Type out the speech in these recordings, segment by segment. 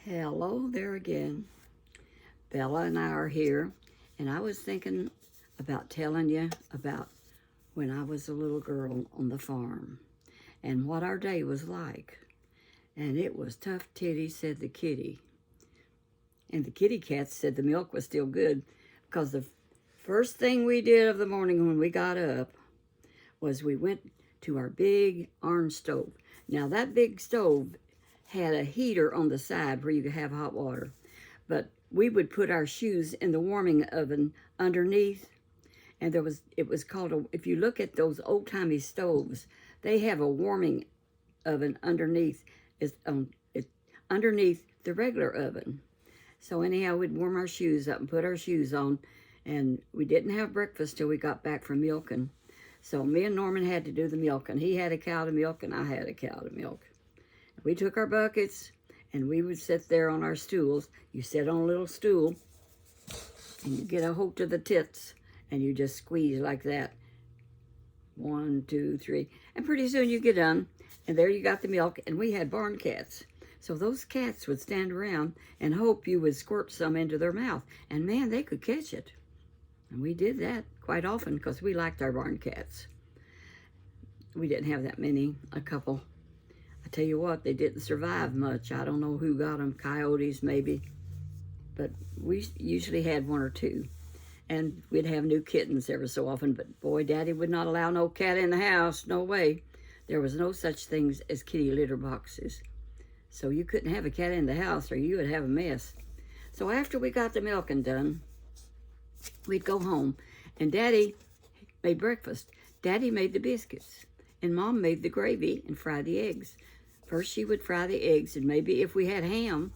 Hello there again. Bella and I are here, and I was thinking about telling you about when I was a little girl on the farm and what our day was like. And it was tough titty, said the kitty. And the kitty cats said the milk was still good because the first thing we did of the morning when we got up was we went to our big iron stove. Now, that big stove had a heater on the side where you could have hot water, but we would put our shoes in the warming oven underneath, and it was called if you look at those old-timey stoves, they have a warming oven underneath. It's underneath the regular oven. So anyhow, we'd warm our shoes up and put our shoes on, and we didn't have breakfast till we got back from milking. So me and Norman had to do the milking. He had a cow to milk, and I had a cow to milk. We took our buckets, and we would sit there on our stools. You sit on a little stool, and you get a hold to the tits, and you just squeeze like that. 1, 2, 3. And pretty soon you get done, and there you got the milk, and we had barn cats. So those cats would stand around and hope you would squirt some into their mouth. And man, they could catch it. And we did that quite often because we liked our barn cats. We didn't have that many, a couple. I tell you what, they didn't survive much. I don't know who got them, coyotes maybe. But we usually had 1 or 2. And we'd have new kittens every so often. But boy, Daddy would not allow no cat in the house. No way. There was no such things as kitty litter boxes. So you couldn't have a cat in the house or you would have a mess. So after we got the milking done, we'd go home. And Daddy made breakfast. Daddy made the biscuits. And Mom made the gravy and fried the eggs. First she would fry the eggs, and maybe if we had ham,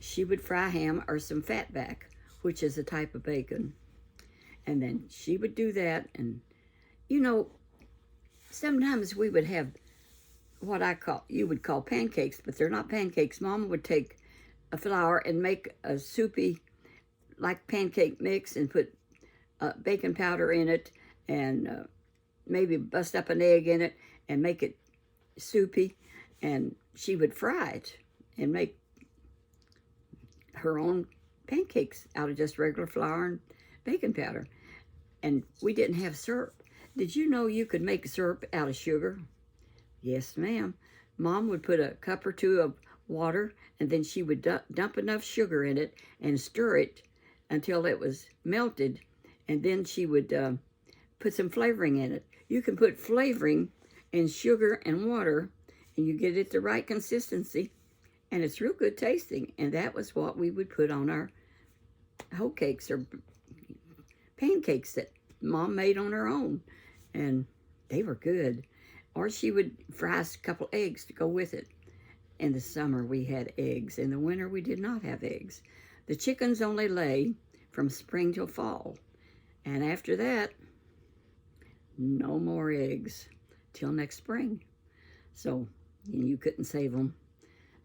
she would fry ham or some fatback, which is a type of bacon. And then she would do that, and you know, sometimes we would have what you would call pancakes, but they're not pancakes. Mama would take a flour and make a soupy, like pancake mix, and put baking powder in it, and maybe bust up an egg in it and make it soupy, and she would fry it and make her own pancakes out of just regular flour and baking powder. And we didn't have syrup. Did you know you could make syrup out of sugar? Yes, ma'am. Mom would put a cup or 2 of water, and then she would dump enough sugar in it and stir it until it was melted, and then she would put some flavoring in it. You can put flavoring in sugar and water, and you get it the right consistency, and it's real good tasting. And that was what we would put on our hoe cakes or pancakes that Mom made on her own, and they were good. Or she would fry a couple eggs to go with it. In the summer, we had eggs. In the winter, we did not have eggs. The chickens only lay from spring till fall. And after that, no more eggs till next spring. So you couldn't save them.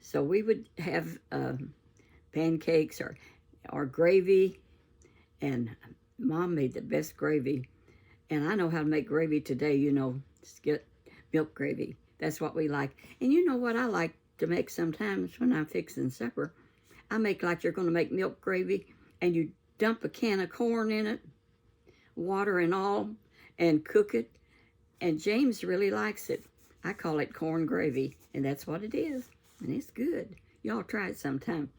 So we would have pancakes or gravy. And Mom made the best gravy. And I know how to make gravy today, just get milk gravy. That's what we like. And you know what I like to make sometimes when I'm fixing supper? I make like you're going to make milk gravy, and you dump a can of corn in it, water and all, and cook it. And James really likes it. I call it corn gravy, and that's what it is. And it's good. Y'all try it sometime.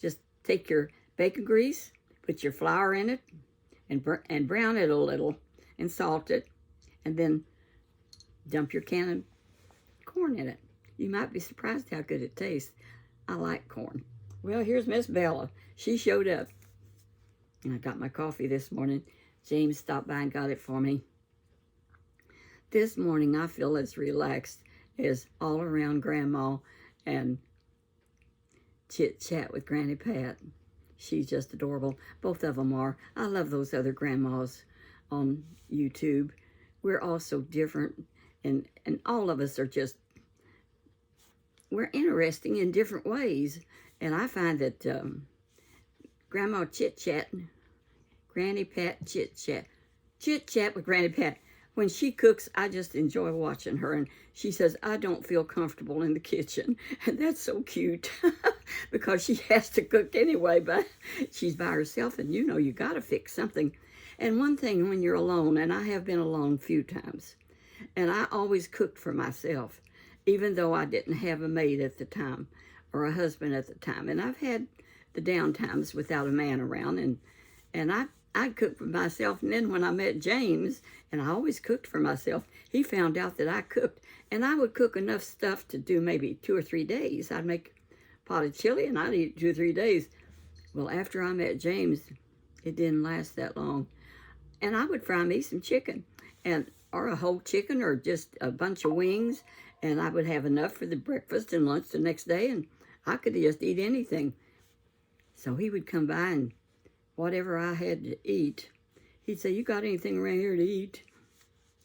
Just take your bacon grease, put your flour in it, and brown it a little, and salt it, and then dump your can of corn in it. You might be surprised how good it tastes. I like corn. Well, here's Miss Bella. She showed up. And I got my coffee this morning. James stopped by and got it for me. This morning I feel as relaxed as all around Grandma and chit-chat with Granny Pat. She's just adorable. Both of them are. I love those other grandmas on YouTube. We're all so different. And all of us are we're interesting in different ways. And I find that Grandma chit-chat, Granny Pat chit-chat with Granny Pat. When she cooks, I just enjoy watching her. And she says, I don't feel comfortable in the kitchen. And that's so cute. because she has to cook anyway, but she's by herself, and you know you got to fix something. And one thing when you're alone, and I have been alone a few times, and I always cooked for myself, even though I didn't have a maid at the time or a husband at the time. And I've had the down times without a man around, and I'd cook for myself. And then when I met James, and I always cooked for myself, he found out that I cooked. And I would cook enough stuff to do maybe 2 or 3 days. I'd make a pot of chili, and I'd eat 2 or 3 days. Well, after I met James, it didn't last that long. And I would fry me some chicken, or a whole chicken, or just a bunch of wings, and I would have enough for the breakfast and lunch the next day, and I could just eat anything. So he would come by, and whatever I had to eat, he'd say, "You got anything around here to eat?"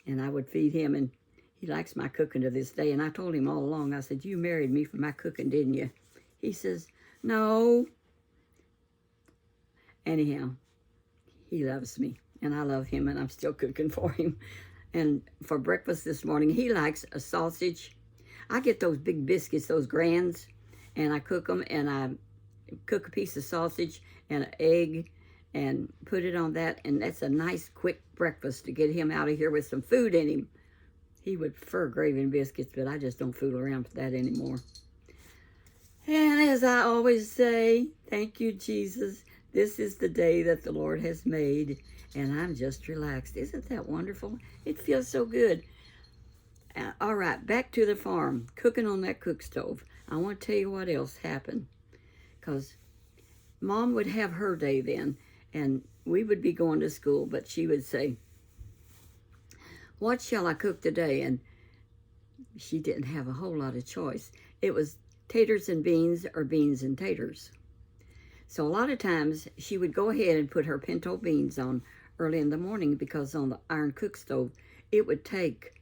And I would feed him, and he likes my cooking to this day. And I told him all along, I said, "You married me for my cooking, didn't you?" He says, "No." Anyhow, he loves me, and I love him, and I'm still cooking for him. And for breakfast this morning, he likes a sausage. I get those big biscuits, those grands, and I cook them, and I cook a piece of sausage and an egg and put it on that, and that's a nice quick breakfast to get him out of here with some food in him. He would prefer gravy and biscuits, but I just don't fool around with that anymore. And as I always say, thank you, Jesus. This is the day that the Lord has made, and I'm just relaxed. Isn't that wonderful? It feels so good. All right, back to the farm, cooking on that cook stove. I want to tell you what else happened, because Mom would have her day then, and we would be going to school, but she would say, "What shall I cook today?" And she didn't have a whole lot of choice. It was taters and beans or beans and taters. So a lot of times she would go ahead and put her pinto beans on early in the morning, because on the iron cook stove, it would take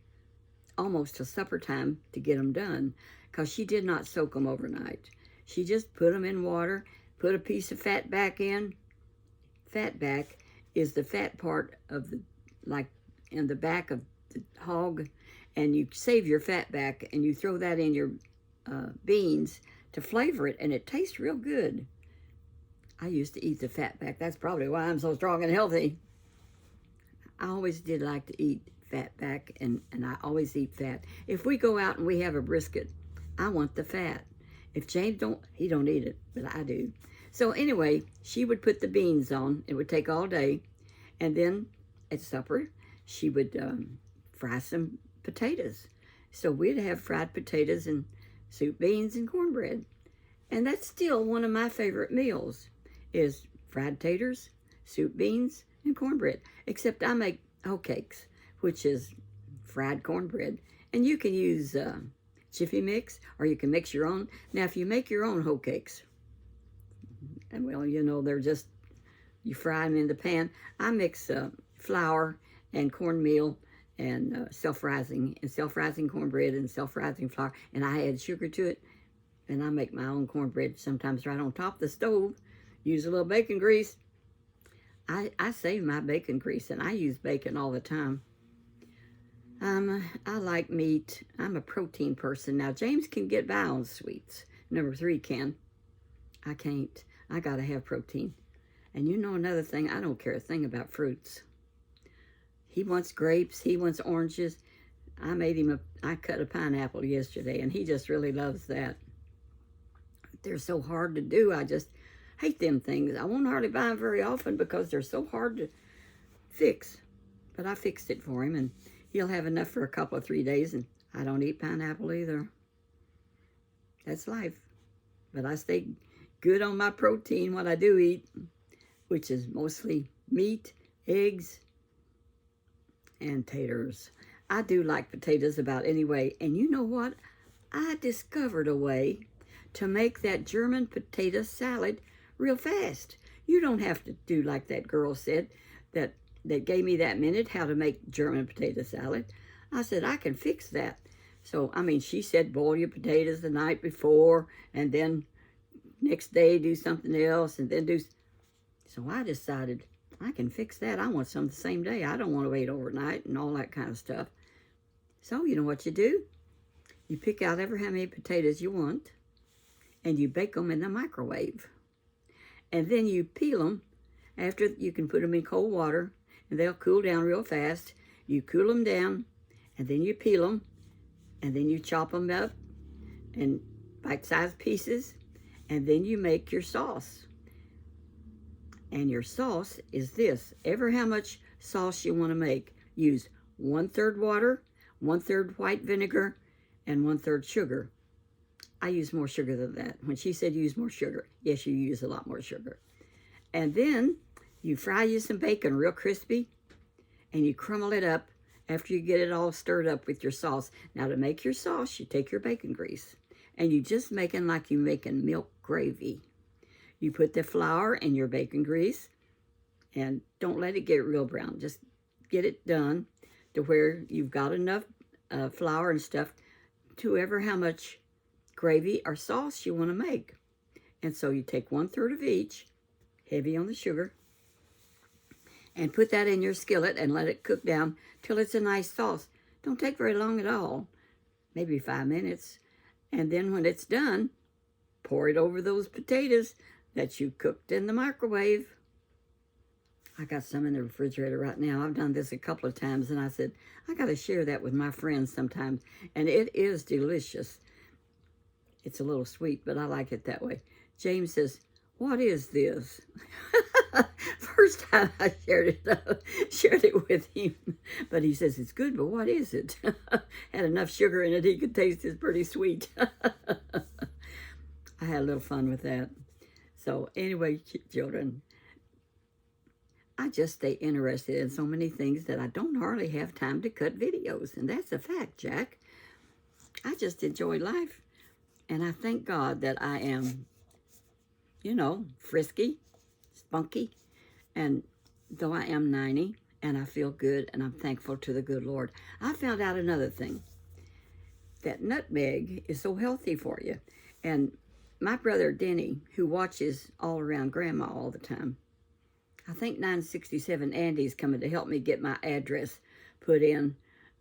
almost till supper time to get them done, because she did not soak them overnight. She just put them in water, put a piece of fat back in. Fat back is the fat part of the, like in the back of the hog, and you save your fat back and you throw that in your beans to flavor it, and it tastes real good. I used to eat the fat back. That's probably why I'm so strong and healthy. I always did like to eat fat back, and I always eat fat. If we go out and we have a brisket, I want the fat. If James he don't eat it, but I do. So anyway, she would put the beans on. It would take all day. And then at supper, she would fry some potatoes. So we'd have fried potatoes and soup beans and cornbread. And that's still one of my favorite meals, is fried taters, soup beans, and cornbread. Except I make hoe cakes, which is fried cornbread. And you can use Jiffy Mix, or you can mix your own. Now, if you make your own hoe cakes, and well, you know, they're just, you fry them in the pan. I mix flour and cornmeal and self-rising cornbread and self-rising flour, and I add sugar to it, and I make my own cornbread sometimes right on top of the stove. Use a little bacon grease. I save my bacon grease, and I use bacon all the time. I like meat. I'm a protein person. Now, James can get by on sweets. Number 3 can. I can't. I gotta have protein. And you know another thing, I don't care a thing about fruits. He wants grapes, he wants oranges. I cut a pineapple yesterday, and he just really loves that. They're so hard to do. I just hate them things. I won't hardly buy them very often because they're so hard to fix. But I fixed it for him, and he'll have enough for a couple of 3 days, and I don't eat pineapple either. That's life. But I stay good on my protein, what I do eat, which is mostly meat, eggs, and taters. I do like potatoes about any way. And you know what? I discovered a way to make that German potato salad real fast. You don't have to do like that girl said that gave me that minute how to make German potato salad. I said, I can fix that. So, I mean, she said boil your potatoes the night before, and then next day do something else, and then do. So I decided I can fix that. I want some the same day. I don't want to wait overnight and all that kind of stuff. So you know what you do? You pick out ever how many potatoes you want, and you bake them in the microwave. And then you peel them. After, you can put them in cold water, and they'll cool down real fast. You cool them down, and then you peel them, and then you chop them up in bite-sized pieces, and then you make your sauce. And your sauce is this. Ever how much sauce you want to make, use 1/3 water, 1/3 white vinegar, and 1/3 sugar. I use more sugar than that. When she said use more sugar, yes, you use a lot more sugar. And then you fry you some bacon real crispy, and you crumble it up after you get it all stirred up with your sauce. Now, to make your sauce, you take your bacon grease, and you just making like you making milk gravy. You put the flour in your bacon grease, and don't let it get real brown. Just get it done to where you've got enough flour and stuff to ever how much gravy or sauce you want to make. And so you take 1/3 of each, heavy on the sugar, and put that in your skillet and let it cook down till it's a nice sauce. Don't take very long at all, maybe 5 minutes. And then when it's done, pour it over those potatoes that you cooked in the microwave. I got some in the refrigerator right now. I've done this a couple of times, and I said, I got to share that with my friends sometimes. And it is delicious. It's a little sweet, but I like it that way. James says, what is this? First time I shared it with him. But he says, it's good, but what is it? Had enough sugar in it, he could taste it's pretty sweet. I had a little fun with that. So anyway, children, I just stay interested in so many things that I don't hardly have time to cut videos. And that's a fact, Jack. I just enjoy life. And I thank God that I am, frisky, spunky. And though I am 90 and I feel good and I'm thankful to the good Lord, I found out another thing. That nutmeg is so healthy for you. And my brother Denny, who watches All Around Grandma all the time, I think 967 Andy's coming to help me get my address put in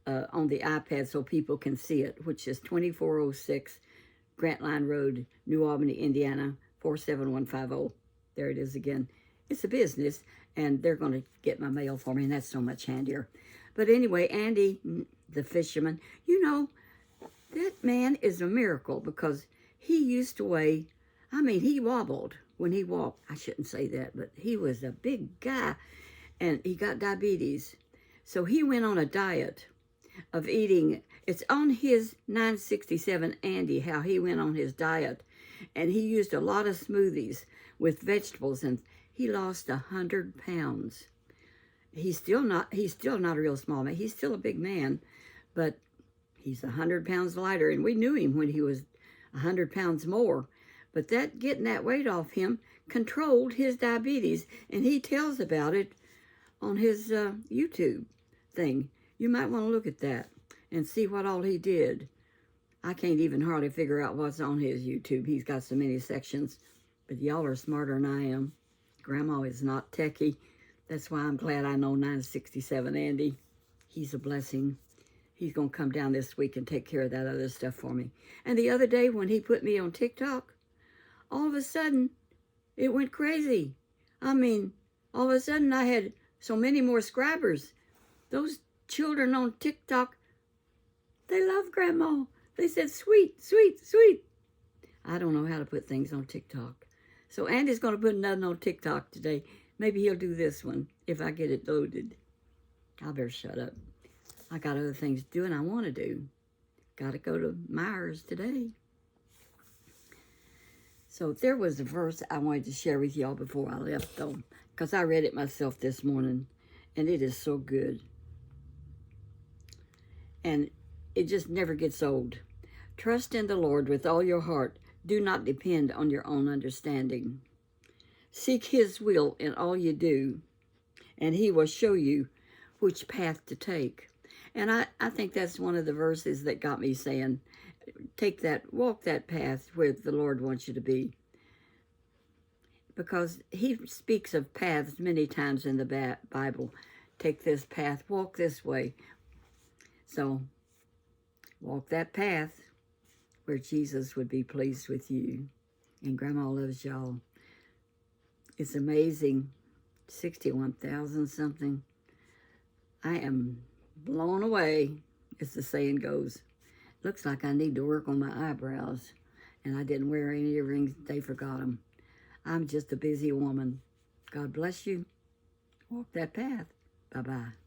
on the iPad so people can see it, which is 2406 Grantline Road, New Albany, Indiana, 47150. There it is again. It's a business, and they're going to get my mail for me, and that's so much handier. But anyway, Andy, the fisherman, that man is a miracle because he used to weigh, he wobbled when he walked. I shouldn't say that, but he was a big guy, and he got diabetes. So he went on a diet of eating. It's on his 967 Andy, how he went on his diet. And he used a lot of smoothies with vegetables, and he lost 100 pounds. He's still not a real small man. He's still a big man, but he's 100 pounds lighter. And we knew him when he was 100 pounds more. But getting that weight off him controlled his diabetes, and he tells about it on his YouTube thing. You might want to look at that and see what all he did. I can't even hardly figure out what's on his YouTube. He's got so many sections, but y'all are smarter than I am. Grandma is not techie. That's why I'm glad I know 967 Andy. He's a blessing. He's going to come down this week and take care of that other stuff for me. And the other day when he put me on TikTok, all of a sudden, it went crazy. All of a sudden I had so many more subscribers. Those children on TikTok, they love Grandma. They said, sweet, sweet, sweet. I don't know how to put things on TikTok. So Andy's going to put nothing on TikTok today. Maybe he'll do this one if I get it loaded. I better shut up. I got other things to do and I want to do. Got to go to Myers today. So there was a verse I wanted to share with y'all before I left, though, because I read it myself this morning, and it is so good. And it just never gets old. Trust in the Lord with all your heart. Do not depend on your own understanding. Seek His will in all you do, and He will show you which path to take. And I think that's one of the verses that got me saying, walk that path where the Lord wants you to be. Because He speaks of paths many times in the Bible. Take this path, walk this way. So, walk that path where Jesus would be pleased with you. and Grandma loves y'all. It's amazing. 61,000 something. I am blown away, as the saying goes. Looks like I need to work on my eyebrows, and I didn't wear any earrings. They forgot them. I'm just a busy woman. God bless you. Walk that path. Bye-bye.